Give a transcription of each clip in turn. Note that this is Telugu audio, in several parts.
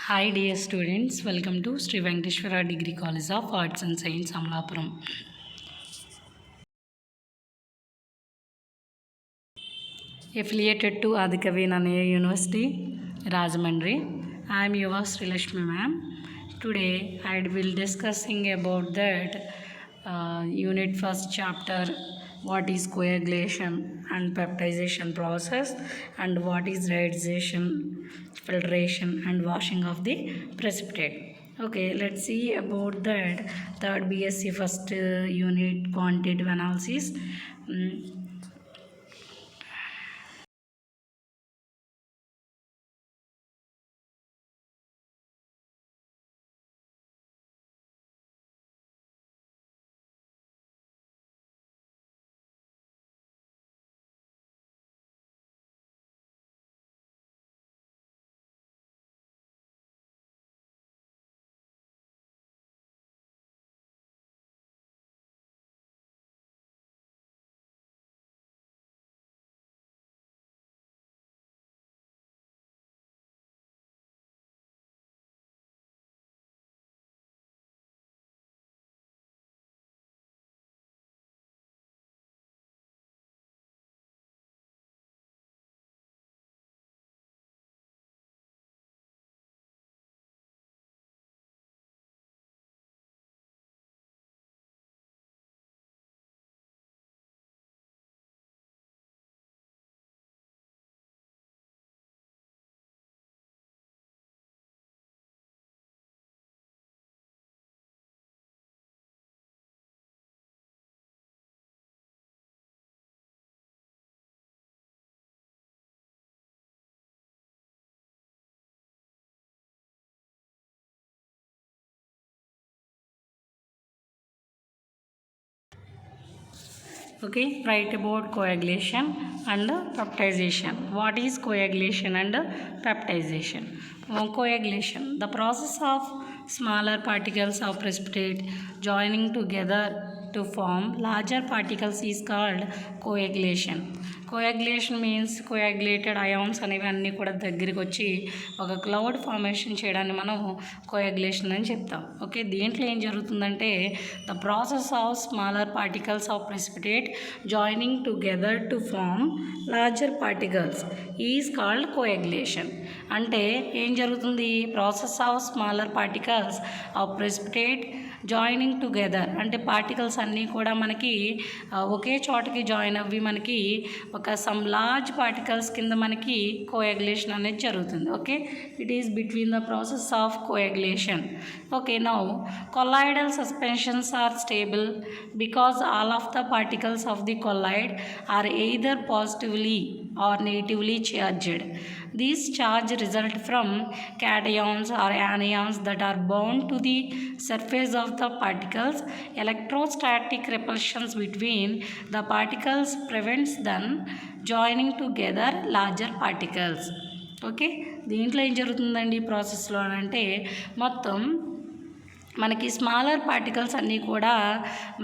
Hi dear students, welcome to Sri Venkateshwara Degree College of Arts and Science, Amalapuram. Affiliated to Adikavi Nanaya University, Rajahmundry. I am your Srilashmi ma'am. Today I will discussing about that unit first chapter, what is coagulation and peptidization process, and what is reidization, filtration and washing of the precipitate. Okay, let's see about that. Third BSc first unit quantitative analysis. Okay, write about coagulation and peptidization. What is coagulation and peptidization? Coagulation, the process of smaller particles of precipitate joining together to form larger particles is called coagulation. Coagulation means coagulated ions అనేవి అన్నీ కూడా దగ్గరికి వచ్చి ఒక క్లౌడ్ ఫార్మేషన్ చేయడాన్ని మనం కోయాగ్యులేషన్ అని చెప్తాం. ఓకే, దీంట్లో ఏం జరుగుతుందంటే the process of smaller particles of precipitate joining together to form larger particles is called coagulation. అంటే ఏం జరుగుతుంది, process of smaller particles of precipitate joining together అంటే పార్టికల్స్ అన్నీ కూడా మనకి ఒకే చోటకి జాయిన్ అవ్వి మనకి ఒక సమ్ లార్జ్ పార్టికల్స్ కింద మనకి కోయాగ్యులేషన్ అనేది జరుగుతుంది. Okay, it is between the process of coagulation. Okay, now colloidal suspensions are stable because all of the particles of the colloid are either positively or negatively charged. These charge result from cations or anions that are bound to the surface of the particles. Electrostatic repulsions between the particles prevents them joining together larger particles. Okay, దీంట్లో ఏం జరుగుతుందండి ప్రాసెస్లో అంటే మొత్తం మనకి స్మాలర్ పార్టికల్స్ అన్నీ కూడా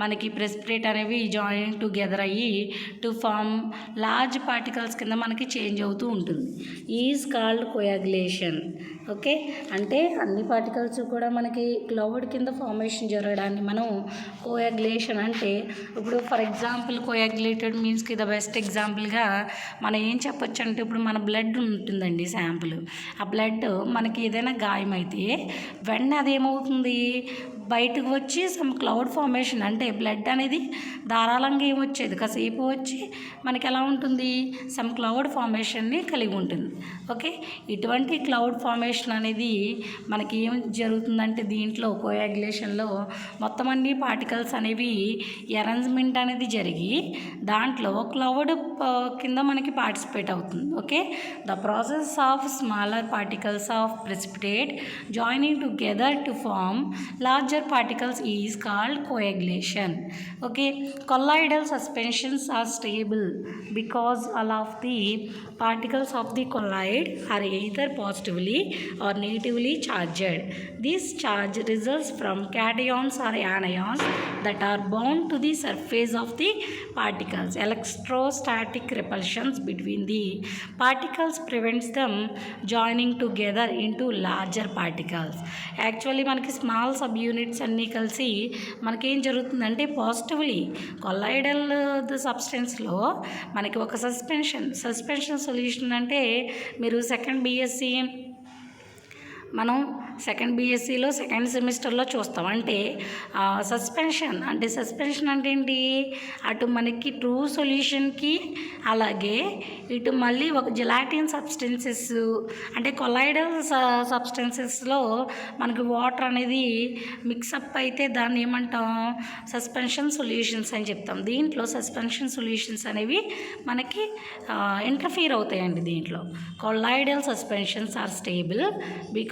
మనకి ప్రెసిపిటేట్ అనేవి జాయిన్ టుగెదర్ అయ్యి టు ఫార్మ్ లార్జ్ పార్టికల్స్ కింద మనకి చేంజ్ అవుతూ ఉంటుంది. Is called coagulation. ఓకే, అంటే అన్ని పార్టికల్స్ కూడా మనకి క్లౌడ్ కింద ఫార్మేషన్ జరగడాన్ని మనం కోయాగ్యులేషన్ అంటే, ఇప్పుడు ఫర్ ఎగ్జాంపుల్ కోయాగ్యులేటెడ్ మీన్స్కి ద బెస్ట్ ఎగ్జాంపుల్గా మనం ఏం చెప్పొచ్చు అంటే, ఇప్పుడు మన బ్లడ్ ఉంటుందండి శాంపుల్, ఆ బ్లడ్ మనకి ఏదైనా గాయమైతే వెంటనే అదేమవుతుంది, బయటకు వచ్చి సమ్ క్లౌడ్ ఫార్మేషన్ అంటే బ్లడ్ అనేది ధారాళంగా ఏమొచ్చేది కాసేపు వచ్చి మనకి ఎలా ఉంటుంది, సమ్ క్లౌడ్ ఫార్మేషన్ని కలిగి ఉంటుంది. ఓకే, ఇటువంటి క్లౌడ్ ఫార్మేషన్ అనేది మనకి ఏం జరుగుతుందంటే దీంట్లో కోయాగ్యులేషన్లో మొత్తం అన్ని పార్టికల్స్ అనేవి అరేంజ్మెంట్ అనేది జరిగి దాంట్లో క్లౌడ్ కింద మనకి పార్టిసిపేట్ అవుతుంది. Okay, the process of smaller particles of precipitate joining together to form larger particles is called coagulation. Okay, colloidal suspensions are stable because all of the particles of the colloid are either positively or negatively charged. This charge results from cations or anions that are bound to the surface of the particles. Electrostatic repulsions between the particles prevents them joining together into larger particles. Actually మనకి స్మాల్ సబ్ యూనిట్స్ అన్నీ కలిసి మనకేం జరుగుతుందంటే పాజిటివ్లీ కొల్లాయిడల్ సబ్స్టెన్స్లో మనకి ఒక సస్పెన్షన్ సొల్యూషన్ అంటే మీరు సెకండ్ బీఎస్సీలో సెకండ్ సెమిస్టర్లో చూస్తాం. అంటే సస్పెన్షన్ అంటే ఏంటి, అటు మనకి ట్రూ సొల్యూషన్కి అలాగే ఇటు మళ్ళీ ఒక జెలాటిన్ సబ్స్టెన్సెస్ అంటే కొలాయిడల్ సబ్స్టెన్సెస్లో మనకి వాటర్ అనేది మిక్సప్ అయితే దాన్ని ఏమంటాం, సస్పెన్షన్ సొల్యూషన్స్ అని చెప్తాం. దీంట్లో సస్పెన్షన్ సొల్యూషన్స్ అనేవి మనకి ఇంటర్ఫియర్ అవుతాయండి. దీంట్లో colloidal suspensions are stable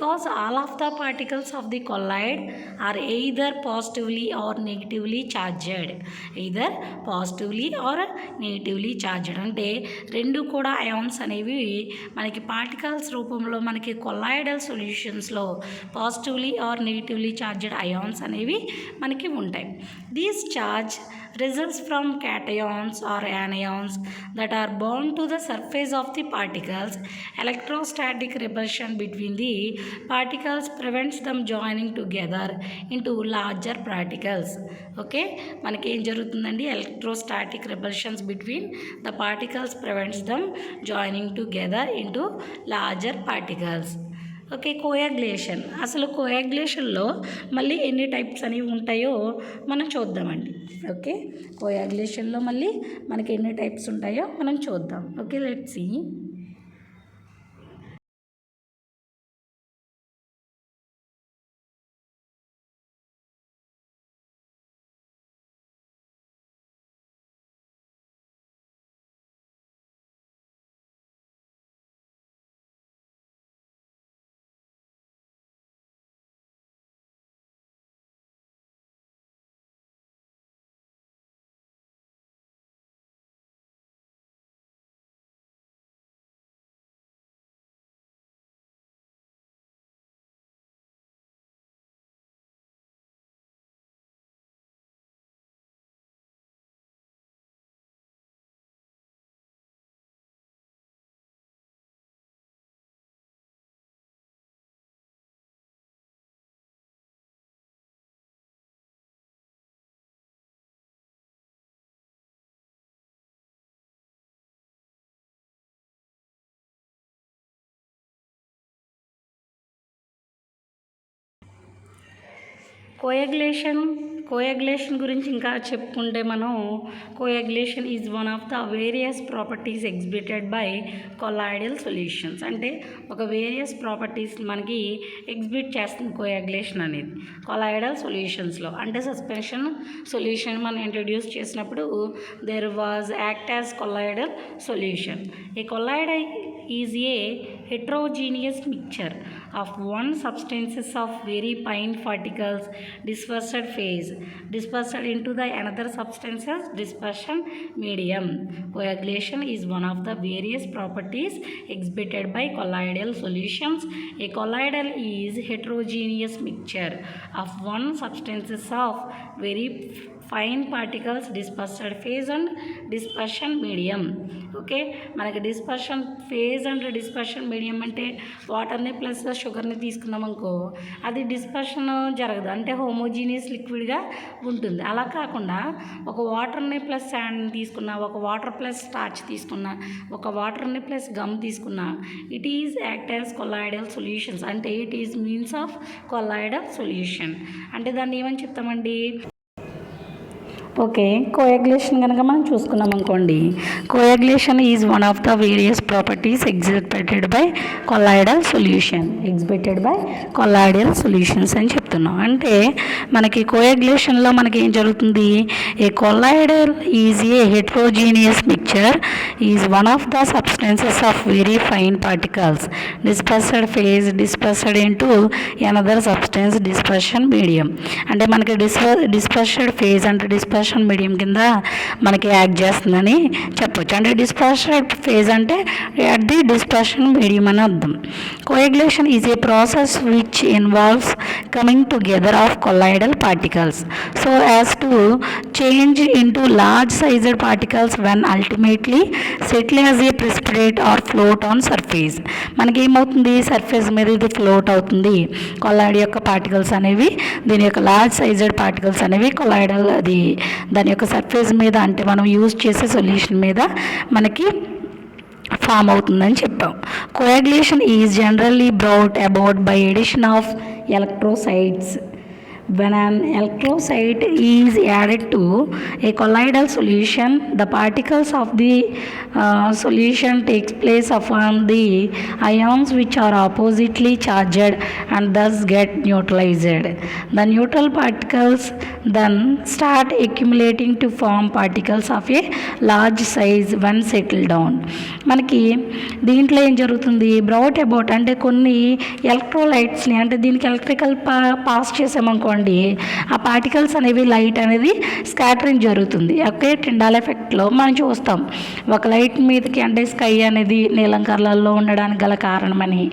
because all of the particles of the colloid are either positively or negatively charged. అంటే రెండు కూడా అయాన్స్ అనేవి మనకి పార్టికల్స్ రూపంలో మనకి కొల్లాయిడల్ సొల్యూషన్స్లో positively or negatively charged ions అనేవి మనకి ఉంటాయి. These charge results from cations or anions that are bound to the surface of the particles. Electrostatic repulsion between the particles prevents them joining together into larger particles. Okay, మనకి ఏం జరుగుతుందండి, electrostatic repulsions between the particles prevents them joining together into larger particles. Okay, coagulation. అసలు కోయాగ్యులేషన్లో మళ్ళీ ఎన్ని టైప్స్ అనేవి ఉంటాయో మనం చూద్దామండి. ఓకే, కోయాగ్యులేషన్లో మళ్ళీ మనకి ఎన్ని టైప్స్ ఉంటాయో మనం చూద్దాం. Okay, let's see. కోయాగ్యులేషన్ గురించి ఇంకా చెప్పుకుంటే మనం coagulation is one of the various properties exhibited by colloidal solutions. అంటే ఒక వేరియస్ ప్రాపర్టీస్ మనకి ఎగ్జిబిట్ చేస్తుంది కోయాగ్యులేషన్ అనేది కొల్లాయిడల్ సొల్యూషన్స్లో. అంటే సస్పెన్షన్ సొల్యూషన్ మనం ఇంట్రడ్యూస్ చేసినప్పుడు there was act as colloidal solution. A colloid is a heterogeneous mixture of one substances of very fine particles dispersed into the another substances dispersion medium. Coagulation is one of the various properties exhibited by colloidal solutions. A colloidal is heterogeneous mixture of one substances of very fine particles dispersed phase and dispersion medium. Okay, మనకి dispersion phase and dispersion medium అంటే వాటర్ని ప్లస్ షుగర్ని తీసుకున్నాం అనుకో, అది డిస్పర్షన్ జరగదు, అంటే హోమోజీనియస్ లిక్విడ్గా ఉంటుంది. అలా కాకుండా ఒక వాటర్ని ప్లస్ శాండ్ని తీసుకున్నా, ఒక వాటర్ ప్లస్ స్టార్చ్ తీసుకున్నా, ఒక వాటర్ని ప్లస్ గమ్ తీసుకున్నా, it is act as colloidal solutions. అంటే it is means of colloidal solution. అంటే దాన్ని ఏమని చెప్తామండి, ఓకే, కోయాగ్యులేషన్ కనుక మనం చూసుకున్నాం అనుకోండి, coagulation is one of the various properties exhibited by colloidal solutions అని చెప్తున్నాం. అంటే మనకి కోయాగ్యులేషన్లో మనకి ఏం జరుగుతుంది, a colloidal is a heterogeneous mixture is one of the substances of very fine particles dispersed into another substance dispersion medium. అంటే మనకి డిస్పర్స్డ్ ఫేజ్ అంటే డిస్పర్షన్ మీడియం కింద మనకి యాక్ట్ చేస్తుందని చెప్పొచ్చు. అంటే డిస్పర్స్డ్ ఫేజ్ అంటే అట్ ది డిస్పర్షన్ మీడియం అని అర్థం. Coagulation is a process which involves coming together of colloidal particles so as to change into large sized particles when ultimately settle as a precipitate or float on surface. మనకి ఏమవుతుంది, సర్ఫేస్ మీద ఇది ఫ్లోట్ అవుతుంది. కొల్లాయిడ్ యొక్క పార్టికల్స్ అనేవి, దీని యొక్క లార్జ్ సైజ్డ్ పార్టికల్స్ అనేవి కొల్లాయిడల్ దాని యొక్క సర్ఫేస్ మీద, అంటే మనం యూజ్ చేసే సొల్యూషన్ మీద మనకి ఫామ్ అవుతుందని చెప్పాం. Coagulation is generally brought about by addition of electrolytes. When an electrolyte is added to a colloidal solution, the particles of the solution takes place upon the ions which are oppositely charged and thus get neutralized. The neutral particles then start accumulating to form particles of a large size when settled down. మనకి దీంట్లో ఏం జరుగుతుంది, బ్రౌట్ అబౌట్ అంటే కొన్ని ఎలక్ట్రోలైట్స్ని, అంటే దీనికి ఎలక్ట్రికల్ పాస్ చేసామనుకో, ఆ పార్టికల్స్ అనేవి లైట్ అనేది స్కాటరింగ్ జరుగుతుంది. ఓకే, టిండాల్ ఎఫెక్ట్లో మనం చూస్తాం ఒక లైట్ మీదకి, అంటే స్కై అనేది నీలం కలర్లో ఉండడానికి గల కారణమని,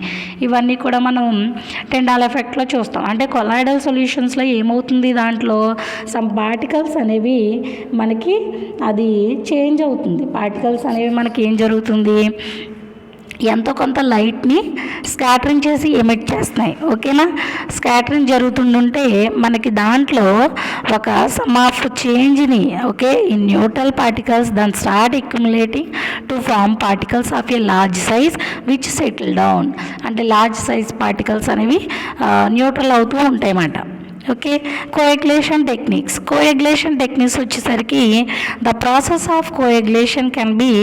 ఇవన్నీ కూడా మనం టిండాల్ ఎఫెక్ట్లో చూస్తాం. అంటే కొల్లాయిడల్ సొల్యూషన్స్లో ఏమవుతుంది, దాంట్లో సమ్ పార్టికల్స్ అనేవి మనకి అది చేంజ్ అవుతుంది. పార్టికల్స్ అనేవి మనకి ఏం జరుగుతుంది, ఎంతో కొంత లైట్ని స్కాటరింగ్ చేసి ఎమిట్ చేస్తున్నాయి. ఓకేనా, స్కాటరింగ్ జరుగుతుంటే మనకి దాంట్లో ఒక సమ్ ఆఫ్ చేంజ్ని, okay, in neutral particles then start accumulating to form particles of a large size which settle down. అంటే లార్జ్ సైజ్ పార్టికల్స్ అనేవి న్యూట్రల్ అవుతూ ఉంటాయి అన్నమాట. ఓకే, కోయాగ్యులేషన్ టెక్నిక్స్ వచ్చేసరికి the process of coagulation can be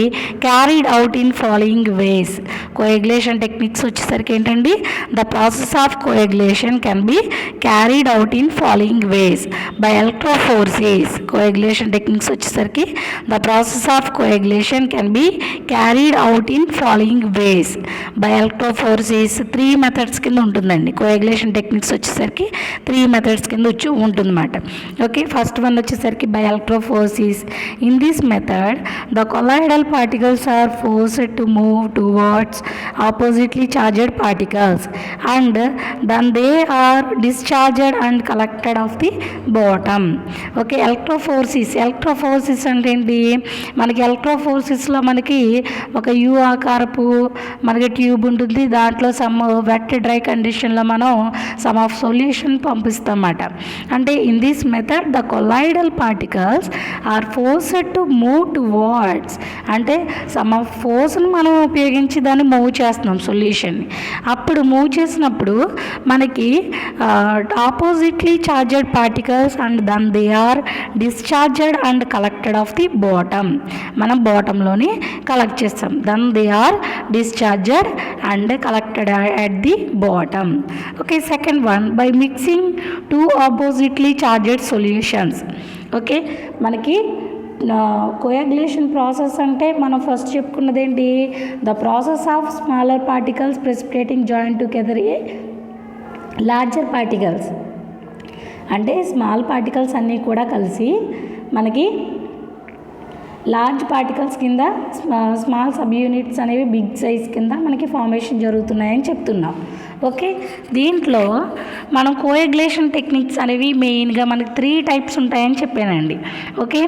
carried out in following ways. Coagulation techniques వచ్చేసరికి ఏంటండి, the process of coagulation can be carried out in following ways by electrophoresis. Coagulation techniques వచ్చేసరికి the process of coagulation can be carried out in following ways by electrophoresis. 3 methods కింద ఉంటుందండి కోయాగ్యులేషన్ టెక్నిక్స్ వచ్చేసరికి, 3 మెథడ్స్ కింద ఉంటుందన్నమాట. ఓకే, ఫస్ట్ వన్ వచ్చేసరికి by electrophoresis. In this method the colloidal particles are forced to move towards oppositely charged particles and then they are discharged and collected of the bottom. Okay, electrophoresis అంటే ఏంటి, మనకి ఎలక్ట్రోఫోర్సిస్లో మనకి ఒక యూ ఆకారపు మనకి ట్యూబ్ ఉంటుంది. దాంట్లో సమ్ వెట్ డ్రై కండిషన్లో మనం సమ్ ఆఫ్ సొల్యూషన్ పంపిస్తాం అన్నమాట. అంటే in this method the colloidal particles are forced to move towards, అంటే సమ్ ఆఫ్ ఫోర్స్ని మనం ఉపయోగించి దాన్ని మూవ్ చేస్తున్నాం సొల్యూషన్ని. అప్పుడు మూవ్ చేసినప్పుడు మనకి oppositely charged particles and then they are discharged and collected of the bottom. మనం బాటంలోని కలెక్ట్ చేస్తాం. Then they are discharged and collected at the bottom. Okay, second one by mixing 2 oppositely charged solutions. Okay, మనకి కోయాగ్యులేషన్ ప్రాసెస్ అంటే మనం ఫస్ట్ చెప్పుకున్నది ఏంటి, the process of smaller particles precipitating joint together a larger particles. అంటే స్మాల్ పార్టికల్స్ అన్నీ కూడా కలిసి మనకి లార్జ్ పార్టికల్స్ కింద స్మాల్ సబ్ యూనిట్స్ అనేవి బిగ్ సైజ్ కింద మనకి ఫార్మేషన్ జరుగుతున్నాయని చెప్తున్నాం. ఓకే, దీంట్లో మనం కోయాగ్యులేషన్ టెక్నిక్స్ అనేవి మెయిన్గా మనకి 3 టైప్స్ ఉంటాయని చెప్పానండి. ఓకే,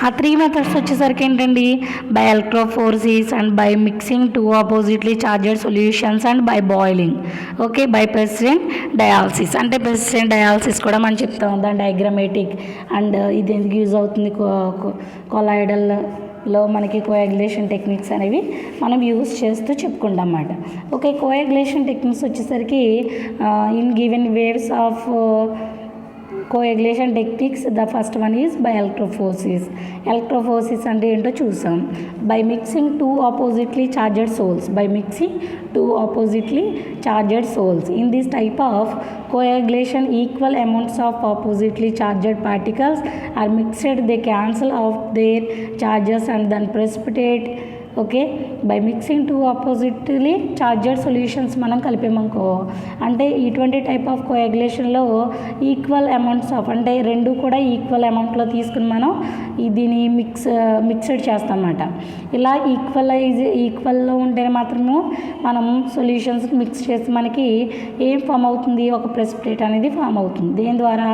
ఆ 3 మెథడ్స్ వచ్చేసరికి ఏంటండి, by electrophoresis and by mixing 2 oppositely charged solutions and by boiling. Okay, by persistent dialysis. అంటే పెర్సిస్టెంట్ డయాలసిస్ కూడా మనం చెప్తాం, దాని డయాగ్రామేటిక్ అండ్ ఇది ఎందుకు యూజ్ అవుతుంది, కొలాయిడల్లో మనకి కోయాగులేషన్ టెక్నిక్స్ అనేవి మనం యూజ్ చేస్తూ చెప్పుకుంటాం అన్నమాట. ఓకే, కోయాగులేషన్ టెక్నిక్స్ వచ్చేసరికి in given ways of coagulation techniques, the first one is by electrophoresis. Electrophoresis అంటే ఏంటో చూసాం. By mixing 2 oppositely charged sols. By mixing 2 oppositely charged sols. In this type of coagulation, equal amounts of oppositely charged particles are mixed. They cancel out their charges and then precipitate. Okay, by mixing 2 oppositely charged solutions మనం కలిపామనుకో, అంటే ఇటువంటి టైప్ ఆఫ్ కోయాగులేషన్లో ఈక్వల్ అమౌంట్స్ ఆఫ్, అంటే రెండు కూడా ఈక్వల్ అమౌంట్లో తీసుకుని మనం దీన్ని మిక్స్డ్ చేస్తాం అన్నమాట. ఇలా ఈక్వల్లో ఉంటేనే మాత్రము మనం సొల్యూషన్స్ మిక్స్ చేసి మనకి ఏం ఫామ్ అవుతుంది, ఒక ప్రెసిపిటేట్ అనేది ఫామ్ అవుతుంది. దేని ద్వారా,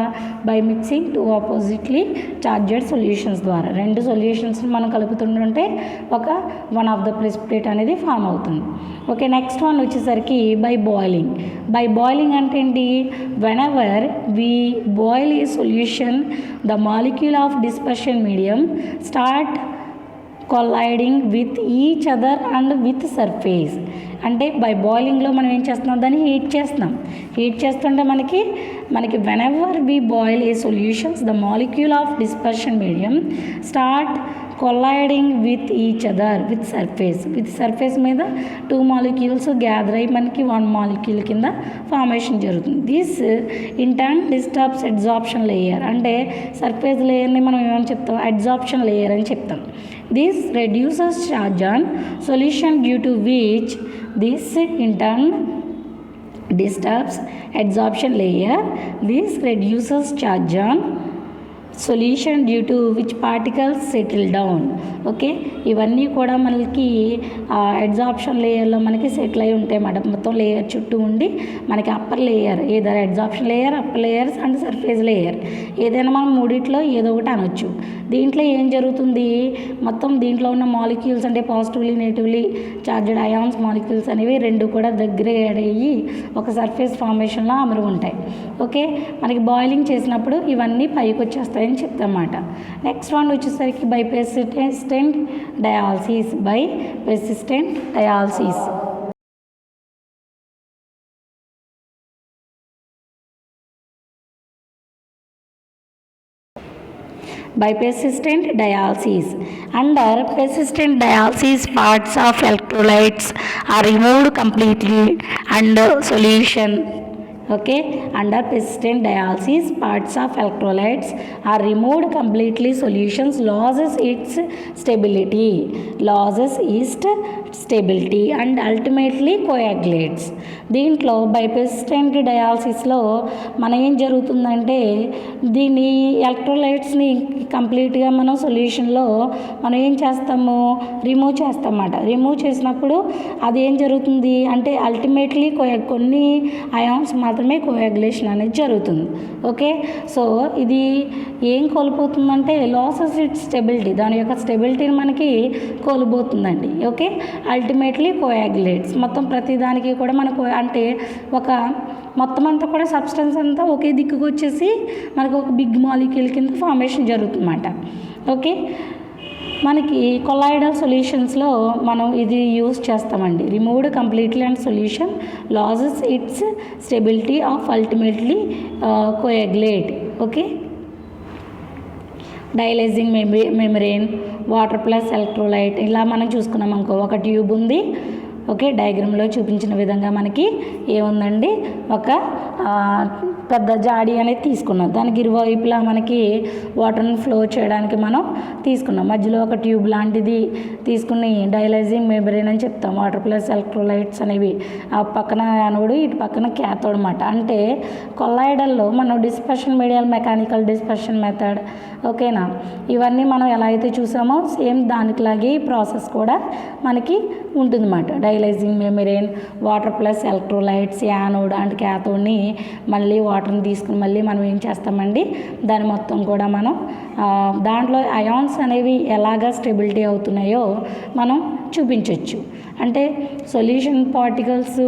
by mixing 2 oppositely charged solutions ద్వారా. రెండు సొల్యూషన్స్ మనం కలుపుతుంటే ఒక వన్ ఆఫ్ ద ప్రెసిపిటేట్ అనేది ఫామ్ అవుతుంది. ఓకే, నెక్స్ట్ వన్ వచ్చేసరికి బై బాయిలింగ్. బై బాయిలింగ్ అంటే ఏంటి, whenever we boil a solution the molecule of dispersion medium start colliding with each other and with surface. అంటే బై బాయిలింగ్లో మనం ఏం చేస్తున్నాం, దాన్ని హీట్ చేస్తున్నాం. హీట్ చేస్తుంటే మనకి whenever we boil a solutions the molecule of dispersion medium start colliding with each other with surface మీద 2 మాలిక్యూల్స్ గ్యాదర్ అయ్యి మనకి 1 మాలిక్యూల్ కింద ఫార్మేషన్ జరుగుతుంది. This in turn disturbs adsorption layer. అంటే సర్ఫేస్ లేయర్ని మనం ఏమని చెప్తాం, అడ్జార్ప్షన్ లేయర్ అని చెప్తాం. This reduces charge on solution due to which this in turn disturbs adsorption layer. This reduces charge on solution due to which particles settle down. Okay, ఇవన్నీ కూడా మనకి అడ్జార్ప్షన్ లేయర్లో మనకి సెటిల్ అయి ఉంటాయి అన్నమాట. మొత్తం లేయర్ చుట్టూ ఉండి మనకి అప్పర్ లేయర్, ఏదైనా adsorption layer, upper layers and surface layer, ఏదైనా మనం మూడిట్లో ఏదో ఒకటి అనొచ్చు. దీంట్లో ఏం జరుగుతుంది, మొత్తం దీంట్లో ఉన్న మాలిక్యూల్స్ అంటే positively negatively charged ions molecules అనేవి రెండు కూడా దగ్గర అయ్యి ఒక సర్ఫేస్ ఫార్మేషన్లో అమరు ఉంటాయి. ఓకే, మనకి బాయిలింగ్ చేసినప్పుడు ఇవన్నీ పైకి వచ్చేస్తాయని చెప్తామన్నమాట. నెక్స్ట్ వన్ వచ్చేసరికి by persistent dialysis. By persistent dialysis. By persistent dialysis. Under persistent dialysis, parts of electrolytes are removed completely and solution. Okay, under persistent dialysis, parts of electrolytes are removed completely, solutions loses its stability and ultimately coagulates. దీంట్లో బై పెర్సిస్టెంట్ డయాలసిస్లో మనం ఏం జరుగుతుందంటే దీన్ని ఎలక్ట్రోలైట్స్ని కంప్లీట్గా మనం సొల్యూషన్లో మనం ఏం చేస్తాము, రిమూవ్ చేస్తామన్నమాట. రిమూవ్ చేసినప్పుడు అది ఏం జరుగుతుంది అంటే అల్టిమేట్లీ కొన్ని అయాన్స్ మాత్రమే కోయాగులేషన్ అనేది జరుగుతుంది. ఓకే, సో ఇది ఏం కోల్పోతుందంటే లాసెస్ ఇట్స్ స్టెబిలిటీ, దాని యొక్క స్టెబిలిటీని మనకి కోల్పోతుందండి. Okay, ultimately కోయాగులేట్స్. మొత్తం ప్రతిదానికి కూడా మనకు అంటే ఒక మొత్తం అంతా కూడా సబ్స్టెన్స్ అంతా ఒకే దిక్కుకు వచ్చేసి మనకు ఒక బిగ్ మాలిక్యూల్ కింద ఫార్మేషన్ జరుగుతుందన్నమాట. ఓకే, మనకి కొలాయిడల్ సొల్యూషన్స్లో మనం ఇది యూజ్ చేస్తామండి. Removed completely and solution loses its stability of ultimately coagulate. Okay, dialysing membrane, water plus electrolyte ఇలా మనం చూసుకున్నాం అనుకో. ఒక ట్యూబ్ ఉంది. ఓకే, డయాగ్రామ్లో చూపించిన విధంగా మనకి ఏముందండి, ఒక పెద్ద జాడీ అనేది తీసుకున్నాం. దానికి ఇరువైపులా మనకి వాటర్ని ఫ్లో చేయడానికి మనం తీసుకున్నాం. మధ్యలో ఒక ట్యూబ్ లాంటిది తీసుకుని డైలైజింగ్ మెమ్బ్రేన్ అని చెప్తాం. వాటర్ ప్లస్ ఎలక్ట్రోలైట్స్ అనేవి ఆ పక్కన యానోడ్, ఇటు పక్కన క్యాథోడ్ అన్నమాట. అంటే కొలాయిడల్లో మనం dispersion medial mechanical dispersion method, ఓకేనా, ఇవన్నీ మనం ఎలా అయితే చూసామో సేమ్ దానికిలాగే ఈ ప్రాసెస్ కూడా మనకి ఉంటుందన్నమాట. Dialysing membrane, water plus electrolytes, anode and క్యాథోడ్ని మళ్ళీ వాటర్ని తీసుకుని మళ్ళీ మనం ఏం చేస్తామండి, దాని మొత్తం కూడా మనం దాంట్లో అయాన్స్ అనేవి ఎలాగా స్టెబిలిటీ అవుతున్నాయో మనం చూపించవచ్చు. అంటే సొల్యూషన్ పార్టికల్స్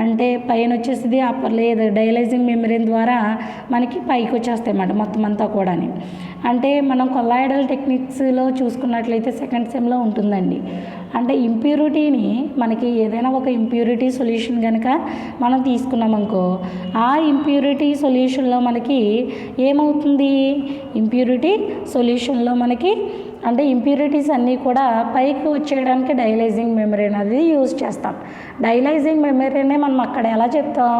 అంటే పైన వచ్చేసి అప్పర్ లేయర్ డైలైజింగ్ మెమ్బ్రేన్ ద్వారా మనకి పైకి వచ్చేస్తాయి అన్నమాట మొత్తం అంతా కూడా. అంటే మనం కొల్లాయిడల్ టెక్నిక్స్లో చూసుకున్నట్లయితే సెకండ్ సెమ్లో ఉంటుందండి. అంటే ఇంప్యూరిటీని మనకి ఏదైనా ఒక ఇంప్యూరిటీ సొల్యూషన్ కనుక మనం తీసుకున్నామనుకో, ఆ ఇంప్యూరిటీ సొల్యూషన్లో మనకి ఏమవుతుంది, ఇంప్యూరిటీ సొల్యూషన్లో మనకి అంటే ఇంప్యూరిటీస్ అన్నీ కూడా పైకి వచ్చేయడానికి డైలైజింగ్ మెమ్బ్రేన్ అది యూజ్ చేస్తాం. డైలైజింగ్ మెమ్బ్రేనే మనం అక్కడ ఎలా చెప్తాం,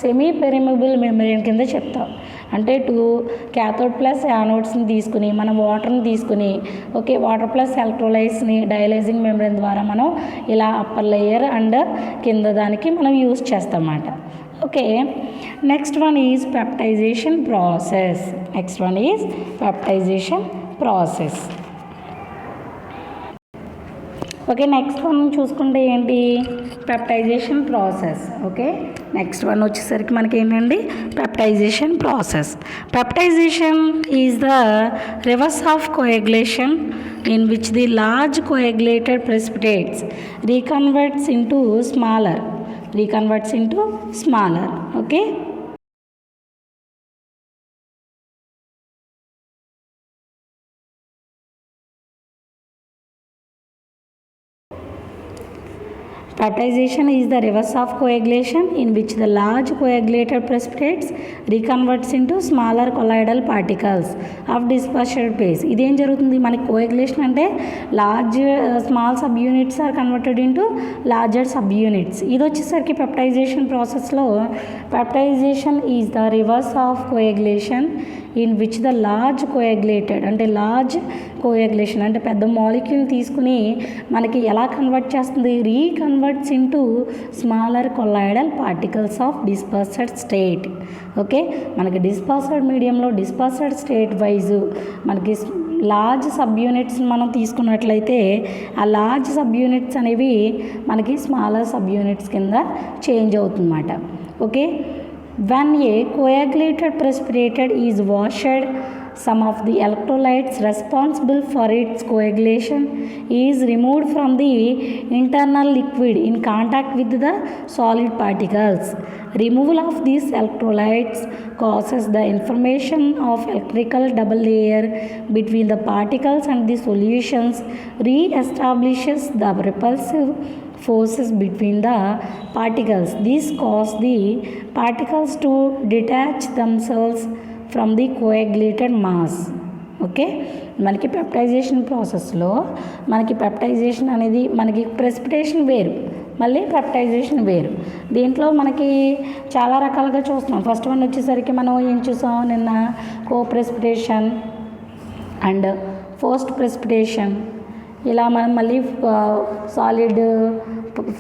సెమీ పెరిమబుల్ మెమ్బ్రేన్ కింద చెప్తాం. అంటే 2 క్యాథోడ్ ప్లస్ యానోడ్స్ని తీసుకుని మనం వాటర్ని తీసుకుని ఓకే వాటర్ ప్లస్ ఎలక్ట్రోలైట్స్ని డైలైజింగ్ మెమ్బ్రేన్ ద్వారా మనం ఇలా అప్పర్ లేయర్ అండ్ కింద దానికి మనం యూజ్ చేస్తాం అన్నమాట. Okay, next one is peptization process. Process. Okay, next one చూసుకుంటే ఏంటి, peptization process. Okay, next one వచ్చేసరికి మనకి ఏంటండి, peptization process. Peptization is the reverse of coagulation in which the large coagulated precipitates reconverts into smaller. Okay. Peptidization is the reverse of coagulation in which the large coagulated precipitates reconverts into smaller colloidal particles of dispersed phase. ఇదేం జరుగుతుంది మనకి కోయాగులేషన్ అంటే large small subunits are converted into larger subunits. ఇది వచ్చేసరికి పెప్టైజేషన్ ప్రాసెస్లో peptization is the reverse of coagulation in which the large coagulated అంటే లార్జ్ కోయాగులేషన్ అంటే పెద్ద మాలిక్యూల్ తీసుకుని మనకి ఎలా కన్వర్ట్ చేస్తుంది, reconverts into smaller colloidal particles of dispersed state. Okay, మనకి డిస్పర్స్డ్ మీడియంలో డిస్పర్స్డ్ స్టేట్ వైజ్ మనకి లార్జ్ సబ్ యూనిట్స్ మనం తీసుకున్నట్లయితే ఆ లార్జ్ సబ్ యూనిట్స్ అనేవి మనకి స్మాలర్ సబ్ యూనిట్స్ కింద చేంజ్ అవుతుందన్నమాట. ఓకే, when a coagulated precipitate is washed, some of the electrolytes responsible for its coagulation is removed from the internal liquid in contact with the solid particles. Removal of these electrolytes causes the formation of electrical double layer between the particles and the solutions, re-establishes the repulsive forces between the particles. This causes the particles to detach themselves from the coagulated mass. Okay, మనకి పెప్టైజేషన్ ప్రాసెస్లో మనకి పెప్టైజేషన్ అనేది మనకి ప్రెసిపిటేషన్ వేరు, మళ్ళీ పెప్టైజేషన్ వేరు. దీంట్లో మనకి చాలా రకాలుగా చూస్తున్నాం. ఫస్ట్ వన్ వచ్చేసరికి మనం ఏం చూసాం నిన్న, కో ప్రెసిపిటేషన్ అండ్ పోస్ట్ ప్రెసిపిటేషన్. ఇలా మనం మళ్ళీ సాలిడ్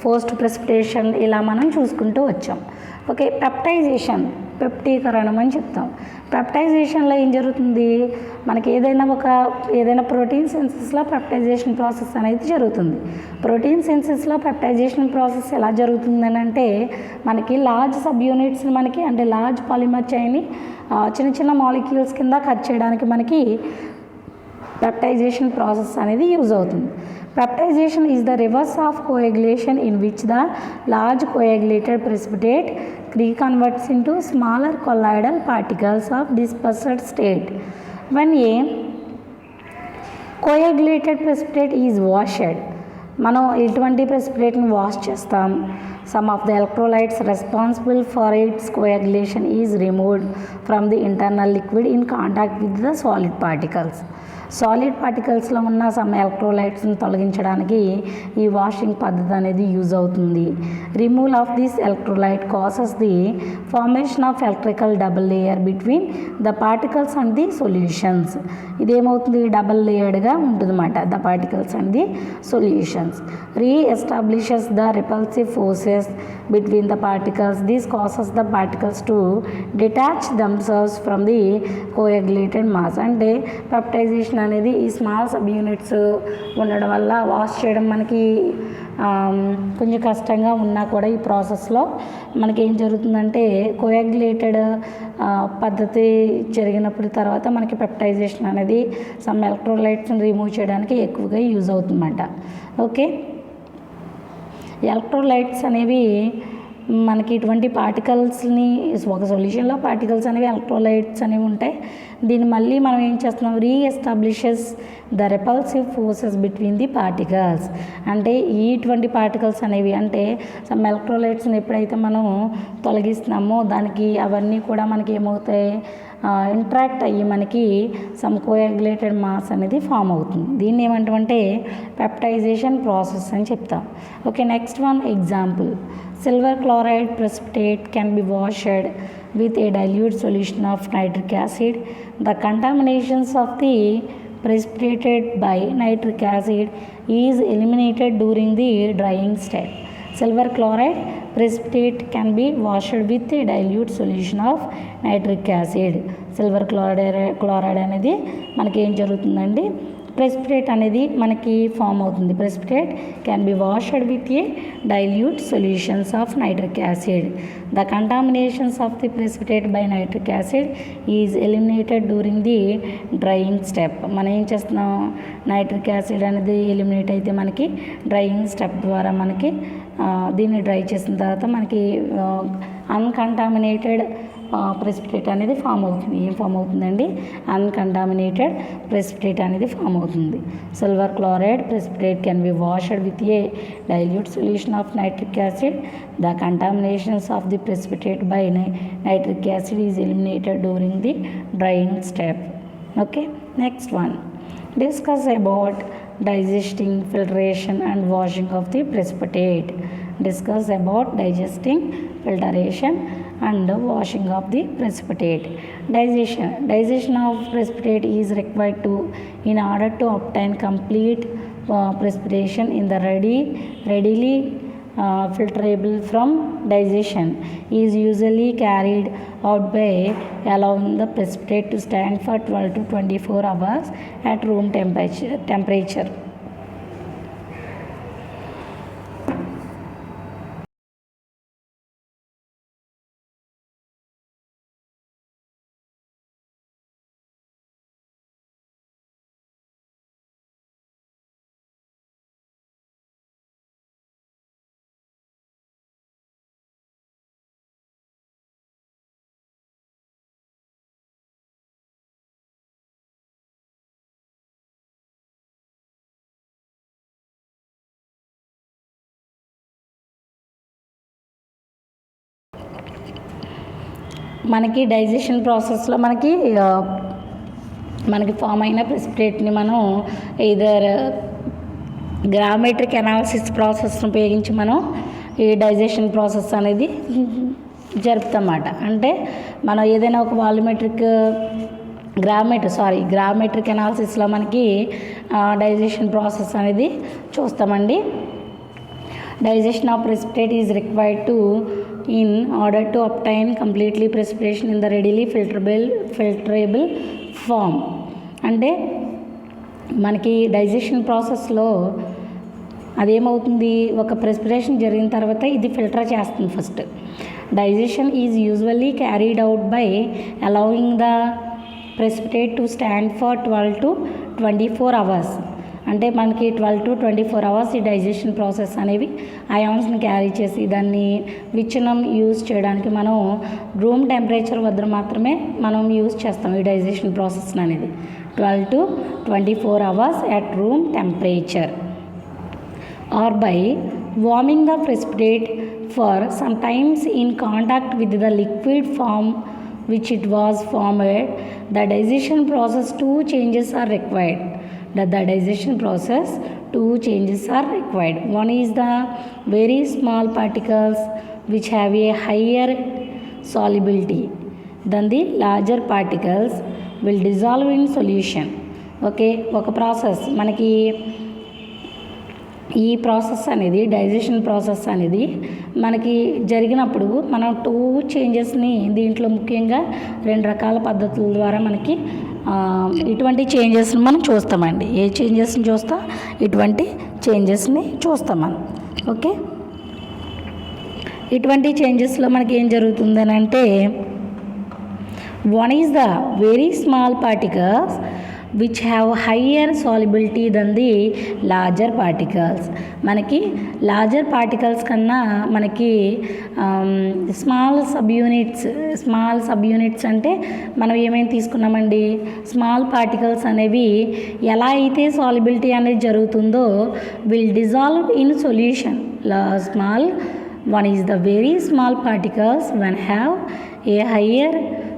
పోస్ట్ ప్రెసిపిటేషన్ ఇలా మనం చూసుకుంటూ వచ్చాం. ఓకే, పెప్టైజేషన్ పెప్టీకరణం అని చెప్తాం. పెప్టైజేషన్లో ఏం జరుగుతుంది, మనకి ఏదైనా ప్రోటీన్ సిన్థసిస్లో పెప్టైజేషన్ ప్రాసెస్ అనేది జరుగుతుంది. ప్రోటీన్ సిన్థసిస్లో పెప్టైజేషన్ ప్రాసెస్ ఎలా జరుగుతుందని అంటే మనకి లార్జ్ సబ్ యూనిట్స్ని మనకి అంటే లార్జ్ పాలిమర్ చైన్ని చిన్న చిన్న మాలిక్యూల్స్ కింద కట్ చేయడానికి మనకి పెప్టైజేషన్ ప్రాసెస్ అనేది యూజ్ అవుతుంది. Peptidization is the reverse of coagulation in which the large coagulated precipitate reconverts into smaller colloidal particles of dispersed state. When a coagulated precipitate is washed, మనం ఎటువంటి ప్రెసిపిటేట్ని వాష్ చేస్తాం, some of the electrolytes responsible for its coagulation is removed from the internal liquid in contact with the solid particles. Solid పార్టికల్స్లో ఉన్న సమ్ ఎలక్ట్రోలైట్స్ని తొలగించడానికి ఈ వాషింగ్ పద్ధతి అనేది యూజ్ అవుతుంది. Removal of this electrolyte causes the formation of electrical double layer between the particles and the solutions. ఇదేమవుతుంది, డబుల్ లేయర్డ్గా ఉంటుందన్నమాట the particles and the solutions. Reestablishes the repulsive forces between the particles. This causes the particles to detach themselves from the coagulated mass. అంటే పెప్టైజేషన్ అనేది ఈ స్మాల్ సబ్ యూనిట్స్ ఉండడం వల్ల వాష్ చేయడం మనకి కొంచెం కష్టంగా ఉన్నా కూడా ఈ ప్రాసెస్లో మనకి ఏం జరుగుతుందంటే కోయాగ్యులేటెడ్ పద్ధతి జరిగినప్పుడు తర్వాత మనకి పెప్టైజేషన్ అనేది సమ్ ఎలక్ట్రోలైట్స్ని రిమూవ్ చేయడానికి ఎక్కువగా యూజ్ అవుతుందన్నమాట. ఓకే, ఎలక్ట్రోలైట్స్ అనేవి మనకి ఇటువంటి పార్టికల్స్ని ఒక సొల్యూషన్లో పార్టికల్స్ అనేవి ఎలక్ట్రోలైట్స్ అనేవి ఉంటాయి. దీన్ని మళ్ళీ మనం ఏం చేస్తున్నాం, reestablishes the repulsive forces between the particles. అంటే ఇటువంటి పార్టికల్స్ అనేవి అంటే సమ్ ఎలక్ట్రోలైట్స్ని ఎప్పుడైతే మనం తొలగిస్తున్నామో దానికి అవన్నీ కూడా మనకి ఏమవుతాయి, ఇంట్రాక్ట్ అయ్యి మనకి సమ్ కోయాగ్యులేటెడ్ మాస్ అనేది ఫామ్ అవుతుంది. దీన్ని ఏమంటామంటే పెప్టైజేషన్ ప్రాసెస్ అని చెప్తాం. Okay, next one example. Silver chloride precipitate can be washed with a dilute solution of nitric acid. The contaminations of the precipitated by nitric acid is eliminated during the drying step. Silver chloride precipitate can be washed with a dilute solution of nitric acid. Silver chloride అనేది మనకి ఏం జరుగుతుందండి, ప్రెసిపిటేట్ అనేది మనకి ఫామ్ అవుతుంది. Precipitate can be washed with a dilute solutions of nitric acid. The contaminations of the precipitate by nitric acid is eliminated during the drying step. మనం ఏం చేస్తున్నాం, నైట్రిక్ యాసిడ్ అనేది ఎలిమినేట్ అయితే మనకి డ్రైయింగ్ స్టెప్ ద్వారా మనకి దీన్ని డ్రై చేసిన తర్వాత మనకి అన్కంటామినేటెడ్ ప్రెసిపిటేట్ అనేది ఫామ్ అవుతుంది. ఏం ఫామ్ అవుతుందండి, అన్కంటామినేటెడ్ ప్రెసిపిటేట్ అనేది ఫామ్ అవుతుంది. Silver chloride precipitate can be washed with a dilute solution of nitric acid. The contaminations of the precipitate by nitric acid is eliminated during the drying step. Okay, next one. Discuss about digesting, filtration and washing of the precipitate. Discuss about digesting, filtration and washing of the precipitate. Digestion of precipitate is required in order to obtain complete precipitation in the readily filterable. From digestion is usually carried out by allowing the precipitate to stand for 12 to 24 hours at room temperature. మనకి డైజెషన్ ప్రాసెస్లో మనకి ఫామ్ అయిన ప్రెసిపిటేట్ని మనం ఇదర్ గ్రామెట్రిక్ అనాలిసిస్ ప్రాసెస్ని ఉపయోగించి మనం ఈ డైజెషన్ ప్రాసెస్ అనేది జరుపుతామన్నమాట. అంటే మనం ఏదైనా ఒక వాల్యూమెట్రిక్ గ్రామెట్రిక్ అనాలిసిస్లో మనకి డైజెషన్ ప్రాసెస్ అనేది చూస్తామండి. Digestion of precipitate is required to in order to obtain completely precipitation in the readily filterable form. అంటే మనకి డైజెషన్ ప్రాసెస్లో అదేమవుతుంది, ఒక ప్రెసిపిటేషన్ జరిగిన తర్వాత ఇది ఫిల్టర్ చేస్తుంది first. Digestion is usually carried out by allowing the precipitate to stand for 12 to 24 hours. అంటే మనకి 12 to 24 hours ఈ డైజెషన్ ప్రాసెస్ అనేవి అయాన్స్ని క్యారీ చేసి దాన్ని విచ్ఛిన్నం యూజ్ చేయడానికి మనం రూమ్ టెంపరేచర్ వద్ద మాత్రమే మనం యూజ్ చేస్తాం ఈ డైజెషన్ ప్రాసెస్ అనేది. 12 to 24 hours at room temperature. Or by warming the precipitate for sometimes in contact with the liquid form which it was formed. The digestion process two changes are required. The digestion process two changes are required. One is the very small particles which have a higher solubility than the larger particles will dissolve in solution. Okay, ఒక ప్రాసెస్ మనకి ఈ ప్రాసెస్ అనేది డైజెషన్ ప్రాసెస్ అనేది మనకి జరిగినప్పుడు మనం టూ చేంజెస్ని దీంట్లో ముఖ్యంగా 2 రకాల పద్ధతుల ద్వారా మనకి ఇటువంటి చేంజెస్ని మనం చూస్తామండి. ఏ చేంజెస్ని చూస్తాం, ఇటువంటి చేంజెస్ని చూస్తాం మనం. ఓకే, ఇటువంటి చేంజెస్లో మనకి ఏం జరుగుతుందని అంటే, one is the very small particles which have higher solubility than the larger particles. మనకి లార్జర్ పార్టికల్స్ కన్నా మనకి స్మాల్ సబ్ యూనిట్స్ అంటే మనం ఏమేమి తీసుకున్నామండి, స్మాల్ పార్టికల్స్ అనేవి ఎలా అయితే సాల్యుబిలిటీ అనేది జరుగుతుందో will dissolve in solution. One is the very small particles when have a higher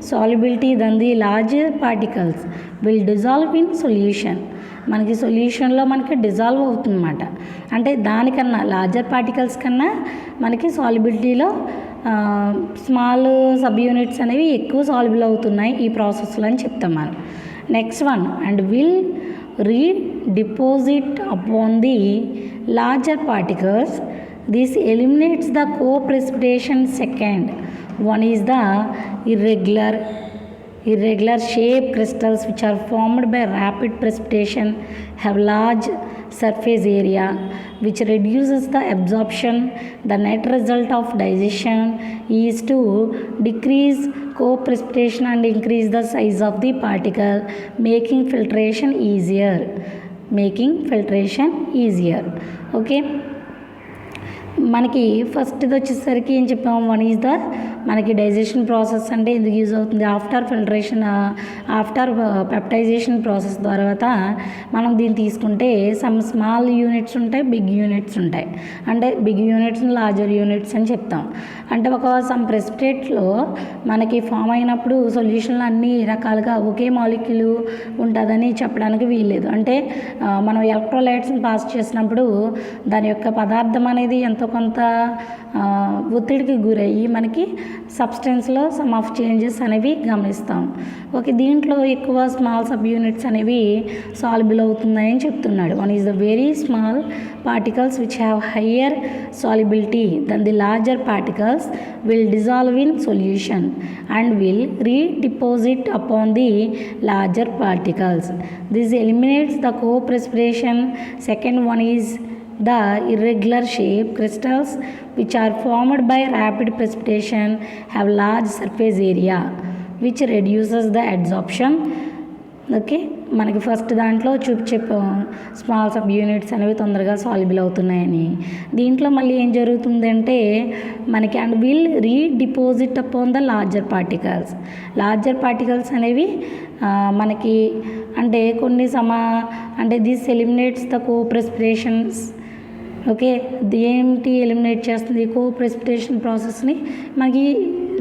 solubility than the larger particles will dissolve in solution. మనకి సొల్యూషన్లో మనకి డిజాల్వ్ అవుతుందన్నమాట. అంటే దానికన్నా లార్జర్ పార్టికల్స్ కన్నా మనకి సాల్యుబిలిటీలో స్మాల్ సబ్ యూనిట్స్ అనేవి ఎక్కువ సాల్యుబుల్ అవుతున్నాయి ఈ ప్రాసెస్లో అని చెప్తాం మనం. Next one, and will redeposit upon the larger particles. This eliminates the co-precipitation. Second one is the irregular shape crystals which are formed by rapid precipitation, have large surface area which reduces the absorption. The net result of digestion is to decrease co-precipitation and increase the size of the particle, making filtration easier. Okay, మనకి ఫస్ట్ది వచ్చేసరికి ఏం చెప్పాము, వన్ ఈజ్ ద మనకి డైజెషన్ ప్రాసెస్ అంటే ఎందుకు యూజ్ అవుతుంది, ఆఫ్టర్ పెప్టైజేషన్ ప్రాసెస్ తర్వాత మనం దీన్ని తీసుకుంటే సమ్ స్మాల్ యూనిట్స్ ఉంటాయి, బిగ్ యూనిట్స్ ఉంటాయి. అంటే బిగ్ యూనిట్స్ లార్జర్ యూనిట్స్ అని చెప్తాం. అంటే సమ్ ప్రెసిపిటేట్లో మనకి ఫామ్ అయినప్పుడు సొల్యూషన్లో అన్ని రకాలుగా ఒకే మాలిక్యూల్ ఉంటుందని చెప్పడానికి వీల్లేదు. అంటే మనం ఎలక్ట్రోలైట్స్ని పాస్ చేసినప్పుడు దాని యొక్క పదార్థం అనేది ఎంతో కొంత ఒత్తిడికి గురయ్యి మనకి సబ్స్టెన్స్లో సమ్ ఆఫ్ చేంజెస్ అనేవి గమనిస్తాం. ఓకే, దీంట్లో ఎక్కువ స్మాల్ సబ్ యూనిట్స్ అనేవి సాల్యుబుల్ అవుతున్నాయని చెప్తున్నాడు. One is the very small particles which have higher solubility than the larger particles will dissolve in solution and will redeposit upon the larger particles. This eliminates the co-precipitation. Second one is the irregular shape crystals which are formed by rapid precipitation, have large surface area which reduces the adsorption. Okay, మనకి ఫస్ట్ దాంట్లో చెప్పాం స్మాల్ సబ్ యూనిట్స్ అనేవి తొందరగా సాల్యుబుల్ అవుతున్నాయని. దీంట్లో మళ్ళీ ఏం జరుగుతుందంటే మనకి and will redeposit upon the larger particles అనేవి మనకి అంటే కొన్ని అంటే this eliminates the coprecipitations. Okay, ఏంటి ఎలిమినేట్ చేస్తుంది, కో-ప్రెసిపిటేషన్ ప్రాసెస్ని మనకి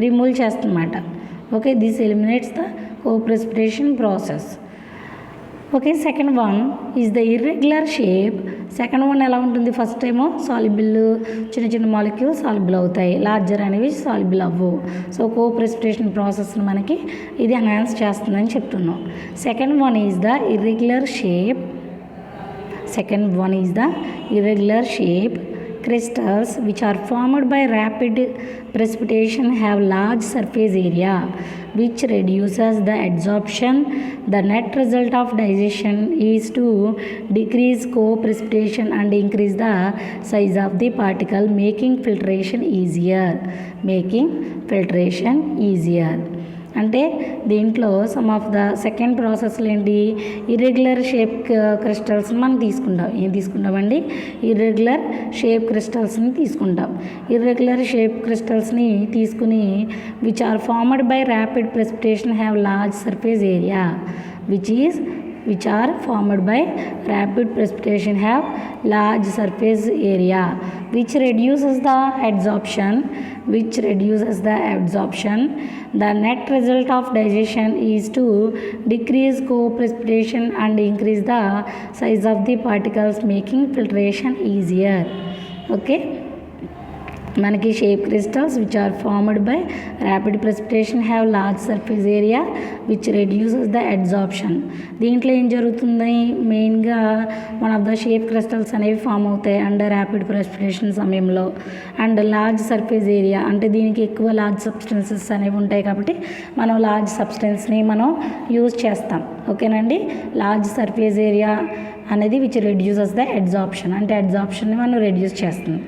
రిమూవ్ చేస్తుందన్నమాట. Okay, this eliminates the co-precipitation process. Okay, second one is the irregular shape. Second one ఎలా ఉంటుంది, ఫస్ట్ ఏమో సాల్యుబుల్ చిన్న మాలిక్యూల్స్ సాల్యుబుల్ అవుతాయి, లార్జర్ అనేవి సాల్యుబుల్ అవ్వవు. సో కో-ప్రెసిపిటేషన్ ప్రాసెస్ని మనకి ఇది ఎన్హాన్స్ చేస్తుందని చెప్తున్నాం. Second one is the irregular shape crystals which are formed by rapid precipitation have large surface area which reduces the adsorption. The net result of digestion is to decrease co-precipitation and increase the size of the particle, making filtration easier. అంటే దీంట్లో సమ్ ఆఫ్ ద సెకండ్ ప్రాసెస్లు ఏంటి, ఇర్రెగ్యులర్ షేప్ క్రిస్టల్స్ని మనం తీసుకుంటామండి. ఇర్రెగ్యులర్ షేప్ క్రిస్టల్స్ని తీసుకుంటాం. ఇర్రెగ్యులర్ షేప్ క్రిస్టల్స్ని తీసుకుని which are formed by rapid precipitation have large surface area which are formed by rapid precipitation have large surface area which reduces the adsorption. The net result of digestion is to decrease co-precipitation and increase the size of the particles, making filtration easier. Okay, మనకి shape crystals which are formed by rapid precipitation have large surface area which reduces the adsorption. దీంట్లో ఏం జరుగుతుంది, మెయిన్గా one of the shape crystals అనేవి ఫామ్ అవుతాయి అండర్ ర్యాపిడ్ ప్రెసిపిటేషన్ సమయంలో. అండ్ లార్జ్ సర్ఫేస్ ఏరియా అంటే దీనికి ఎక్కువ లార్జ్ సబ్స్టెన్సెస్ అనేవి ఉంటాయి కాబట్టి మనం లార్జ్ సబ్స్టెన్స్ని మనం యూజ్ చేస్తాం. ఓకేనండి, లార్జ్ సర్ఫేస్ ఏరియా అనేది విచ్ రెడ్యూసెస్ ద అడ్జార్ప్షన్, అంటే అడ్జార్ప్షన్ని మనం రెడ్యూస్ చేస్తుంది.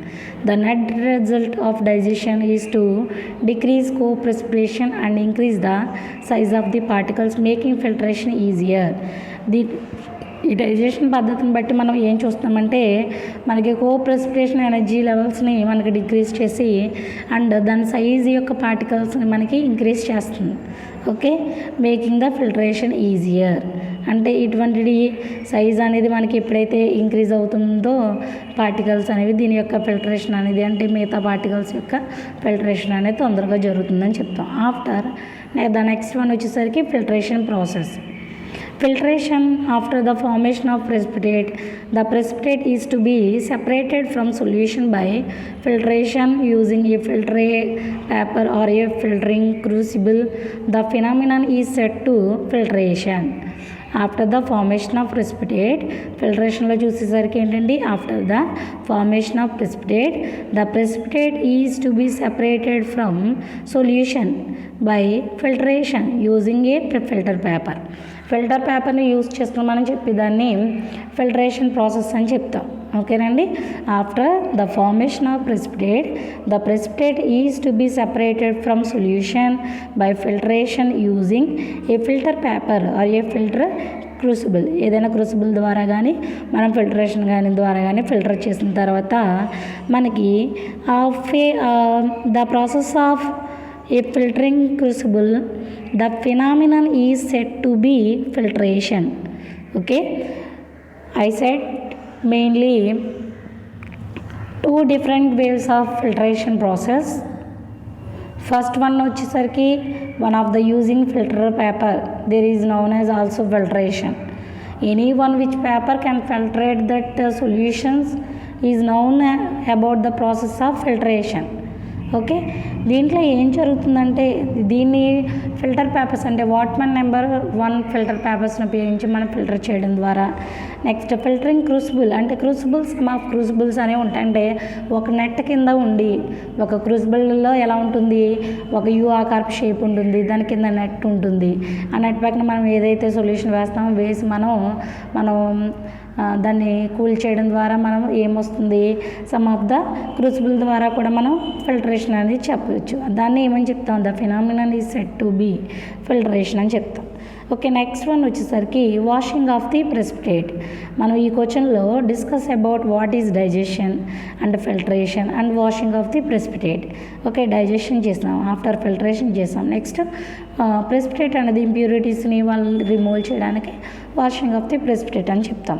The net result of digestion is to decrease co precipitation and increase the size of the particles making filtration easier. ఈ డైజెషన్ పద్ధతిని బట్టి మనం ఏం చూస్తామంటే మనకి కో ప్రెసిపిటేషన్ ఎనర్జీ లెవెల్స్ని మనకి డిక్రీజ్ చేసి అండ్ దాని సైజ్ యొక్క పార్టికల్స్ని మనకి ఇంక్రీజ్ చేస్తుంది. Okay, making the filtration easier అంటే ఇటువంటి సైజ్ అనేది మనకి ఎప్పుడైతే ఇంక్రీజ్ అవుతుందో పార్టికల్స్ అనేవి దీని యొక్క ఫిల్టరేషన్ అనేది అంటే మిగతా పార్టికల్స్ యొక్క ఫిల్టరేషన్ అనేది తొందరగా జరుగుతుందని చెప్తాం. ఆఫ్టర్ ద నెక్స్ట్ వన్ వచ్చేసరికి filtration process. Filtration after the formation of precipitate. The precipitate is to be separated from solution by filtration using a filtrate paper or a filtering crucible. The phenomenon is said to filtration. After the formation of precipitate, ఫిల్టరేషన్లో చూసేసరికి ఏంటండి after the formation of precipitate the precipitate is to be separated from solution by filtration using a filter paper. Filter పేపర్ని యూజ్ చేస్తున్నాం మనం చెప్పి దాన్ని ఫిల్టరేషన్ ప్రాసెస్ అని చెప్తాం. ఓకేనండి. After the formation of precipitate the precipitate is to be separated from solution by filtration using a filter paper or a filter crucible. ఏదైనా క్రూసిబుల్ ద్వారా కానీ మనం ఫిల్టరేషన్ కానీ ద్వారా కానీ ఫిల్టర్ చేసిన తర్వాత మనకి the process of a filtering crucible the phenomenon is set to be filtration. Okay, I set mainly two different waves of filtration process. First one వచ్చేసరికి one of the using filter paper there is known as also filtration. Any one which paper can filtrate that solutions is known about the process of filtration. Okay, దీంట్లో ఏం జరుగుతుందంటే దీన్ని ఫిల్టర్ పేపర్స్ అంటే వాట్మన్ నెంబర్ 1 ఫిల్టర్ పేపర్స్ని ఉపయోగించి మనం ఫిల్టర్ చేయడం ద్వారా నెక్స్ట్ ఫిల్టరింగ్ క్రూసిబుల్ అంటే క్రూసిబుల్స్ ఆఫ్ క్రూసిబుల్స్ అనేవి ఉంటాయి. అంటే ఒక నెట్ కింద ఉండి ఒక క్రూసిబుల్లో ఎలా ఉంటుంది ఒక యూ ఆకారపు షేప్ ఉంటుంది, దాని కింద నెట్ ఉంటుంది. ఆ నెట్ పక్కన మనం ఏదైతే సొల్యూషన్ వేస్తామో వేసి మనం దాన్ని కూల్ చేయడం ద్వారా మనం ఏమొస్తుంది సమ్ ఆఫ్ ద క్రూసిబుల్ ద్వారా కూడా మనం ఫిల్టరేషన్ అనేది చెప్పవచ్చు. దాన్ని ఏమని చెప్తాం the phenomenon is set to be filtration అని చెప్తాం. ఓకే, నెక్స్ట్ వన్ వచ్చేసరికి వాషింగ్ ఆఫ్ ది ప్రెసిపిటేట్. మనం ఈ క్వశ్చన్లో discuss about what is digestion and filtration and washing of the precipitate. Okay, digestion చేసాం, ఆఫ్టర్ ఫిల్టరేషన్ చేసాం, నెక్స్ట్ ప్రెసిపిటేట్ అనేది ఇంప్యూరిటీస్ని వాళ్ళు రిమూవ్ చేయడానికి వాషింగ్ ఆఫ్ ది ప్రెసిపిటేట్ అని చెప్తాం.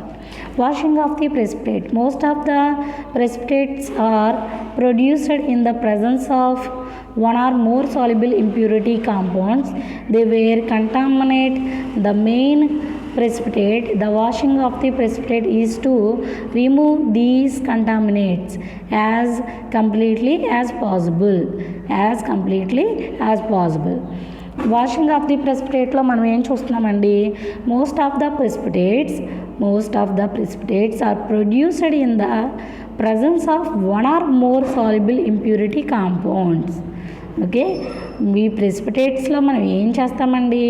Washing of the precipitate most of the precipitates are produced in the presence of one or more soluble impurity compounds. They were contaminate the main precipitate. The washing of the precipitate is to remove these contaminants as completely as possible. Washing of the ప్రెసిపిటేట్లో మనం ఏం చూస్తున్నామండి most of the precipitates are produced in the presence of one or more soluble impurity compounds. Okay, ఈ ప్రెసిపిటేట్స్లో మనం ఏం చేస్తామండి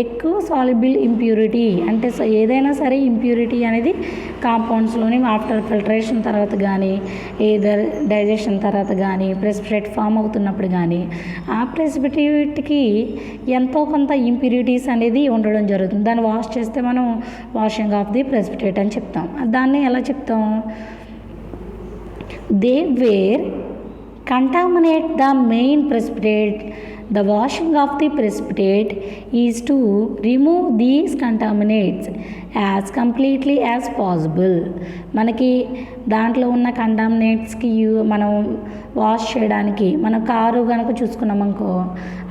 ఎక్కువ సాల్యుబుల్ ఇంప్యూరిటీ అంటే ఏదైనా సరే ఇంప్యూరిటీ అనేది కాంపౌండ్స్లోని ఆఫ్టర్ ఫిల్టరేషన్ తర్వాత కానీ ఏదర్ డైజెషన్ తర్వాత కానీ ప్రెసిపిటేట్ ఫామ్ అవుతున్నప్పుడు కానీ ఆ ప్రెసిపిటేట్కి ఎంతో కొంత ఇంప్యూరిటీస్ అనేది ఉండడం జరుగుతుంది. దాన్ని వాష్ చేస్తే మనం వాషింగ్ ఆఫ్ ది ప్రెసిపిటేట్ అని చెప్తాం. దాన్ని ఎలా చెప్తాం they were contaminate the main precipitate. The washing of the precipitate is to remove these contaminants as completely as possible. మనకి దాంట్లో ఉన్న కంటామినేట్స్కి మనం వాష్ చేయడానికి మన కారు కనుక చూసుకున్నాం అనుకో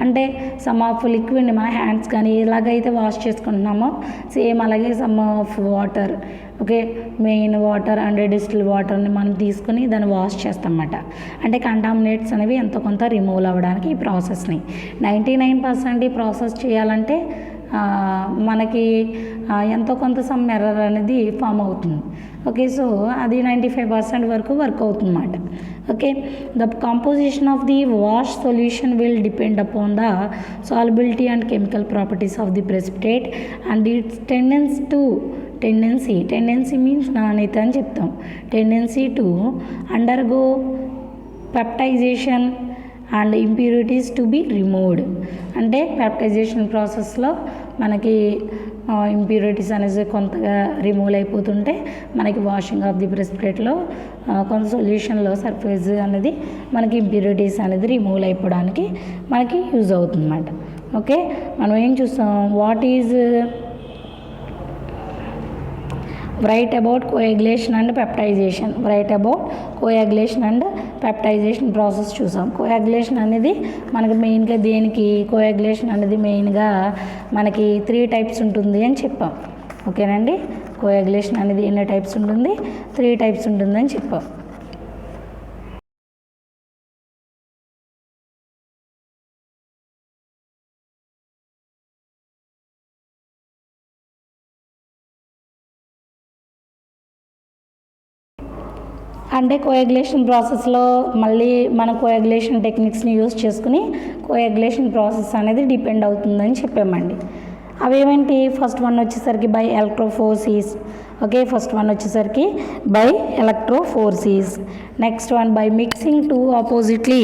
అంటే సమ్ ఆఫ్ లిక్విడ్ని మన హ్యాండ్స్ కానీ ఎలాగైతే వాష్ చేసుకుంటున్నామో సేమ్ అలాగే some of water okay main water and distil వాటర్ని మనం తీసుకుని దాన్ని వాష్ చేస్తామన్నమాట. అంటే కంటామినేట్స్ అనేవి ఎంతో కొంత రిమూవ్ అవ్వడానికి ఈ ప్రాసెస్ని 99% ఈ ప్రాసెస్ చేయాలంటే మనకి ఎంతో కొంత సమ్ ఎర్రర్ అనేది ఫామ్ అవుతుంది. ఓకే, సో అది 95% వరకు వర్క్ అవుతుంది అన్నమాట. Okay, the composition of the wash solution will depend upon the solubility and chemical properties of the precipitate and its tendency means నాణ్యత అని చెప్తాం. Tendency to undergo peptization and impurities to be removed. అంటే పెప్టైజేషన్ ప్రాసెస్లో మనకి ఇంప్యూరిటీస్ అనేది కొంతగా రిమూవ్ అయిపోతుంటే మనకి వాషింగ్ ఆఫ్ ది ప్రెసిపిటేట్లో కొంత సొల్యూషన్లో సర్ఫేస్ అనేది మనకి ఇంప్యూరిటీస్ అనేది రిమూవ్ అయిపోవడానికి మనకి యూజ్ అవుతుంది అన్నమాట. ఓకే, మనం ఏం చూస్తాం, what is write about coagulation and peptidization. write about coagulation and peptidization process చూసాం. కోయాగులేషన్ అనేది మనకి మెయిన్గా దేనికి, కోయాగులేషన్ అనేది మెయిన్గా మనకి 3 టైప్స్ ఉంటుంది అని చెప్పాం. ఓకేనండి, కోయాగులేషన్ అనేది ఎన్ని టైప్స్ ఉంటుంది, 3 టైప్స్ ఉంటుందని చెప్పాం. అంటే కోయాగులేషన్ ప్రాసెస్లో మళ్ళీ మన కోయాగులేషన్ టెక్నిక్స్ని యూజ్ చేసుకుని కోయాగులేషన్ ప్రాసెస్ అనేది డిపెండ్ అవుతుందని చెప్పామండి. అవేంటి, ఫస్ట్ వన్ వచ్చేసరికి by electrophoresis. Okay, first one వచ్చేసరికి by electrophoresis. Next one by mixing 2 oppositely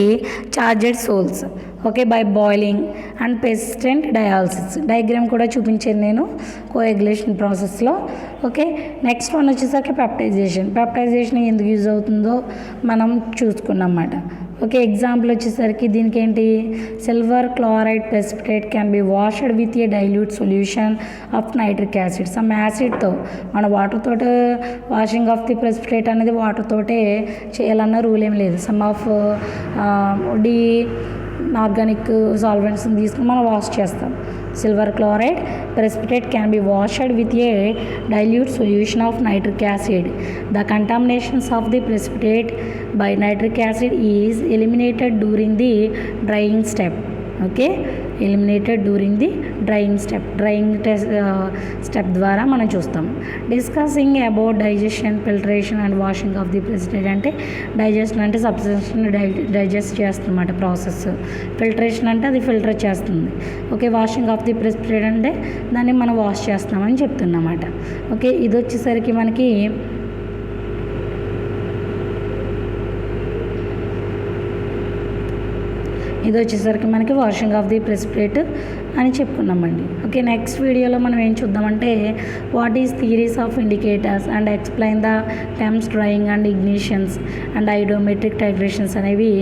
charged sols. Okay, by boiling and persistent dialysis. Diagram కూడా చూపించాను నేను కోయాగులేషన్ ప్రాసెస్లో. ఓకే, నెక్స్ట్ వన్ వచ్చేసరికి పెప్టైజేషన్ ఎందుకు యూజ్ అవుతుందో మనం చూసుకున్నమాట. ఓకే, ఎగ్జాంపుల్ వచ్చేసరికి దీనికి ఏంటి, silver chloride precipitate can be washed with a dilute solution of nitric acid. Some యాసిడ్తో మన వాటర్ తోటి వాషింగ్ ఆఫ్ ది ప్రెసిపిటేట్ అనేది వాటర్ తోటే చేయాలన్న రూల్ ఏం లేదు. సమ్ ఆఫ్ ఆర్గానిక్ సాల్వెంట్స్ని తీసుకుని మనం వాష్ చేస్తాం. Silver chloride precipitate can be washed with a dilute solution of nitric acid. The contaminations of the precipitate by nitric acid is eliminated during the drying step. Okay, eliminated during the drying step. Step ద్వారా మనం చూస్తాం. Discussing about digestion, filtration and washing of the precipitate. అంటే డైజెషన్ అంటే సబ్స్టెన్స్ని డైజెస్ట్ చేస్తుందన్నమాట ప్రాసెస్. ఫిల్టరేషన్ అంటే అది ఫిల్టర్ చేస్తుంది. Okay, washing of the precipitate అంటే దాన్ని మనం వాష్ చేస్తున్నామని చెప్తున్నమాట. ఓకే, ఇది వచ్చేసరికి మనకి వాషింగ్ ఆఫ్ ది ప్రెసిపిటేట్ అని చెప్పుకున్నామండి. ఓకే, నెక్స్ట్ వీడియోలో మనం ఏం చూద్దామంటే what is theories of indicators and explain the temps drawing and ignitions and iodometric titrations అనేవి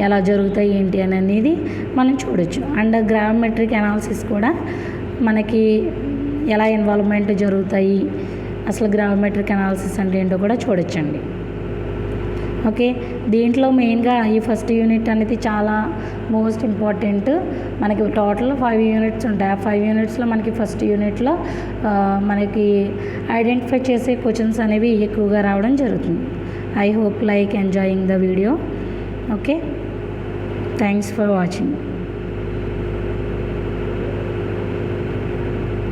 ఎలా జరుగుతాయి ఏంటి అనేది మనం చూడొచ్చు. అండ్ గ్రావిమెట్రిక్ అనాలిసిస్ కూడా మనకి ఎలా ఇన్వాల్వ్మెంట్ జరుగుతాయి, అసలు గ్రావిమెట్రిక్ అనాలిసిస్ అంటే ఏంటో కూడా చూడొచ్చండి. ఓకే, దీంట్లో మెయిన్గా ఈ ఫస్ట్ యూనిట్ అనేది చాలా మోస్ట్ ఇంపార్టెంట్. మనకి టోటల్ 5 యూనిట్స్ ఉంటాయి. ఆ 5 యూనిట్స్లో మనకి ఫస్ట్ యూనిట్లో మనకి ఐడెంటిఫై చేసే క్వశ్చన్స్ అనేవి ఎక్కువగా రావడం జరుగుతుంది. I hope like enjoying the video. Okay, thanks for watching.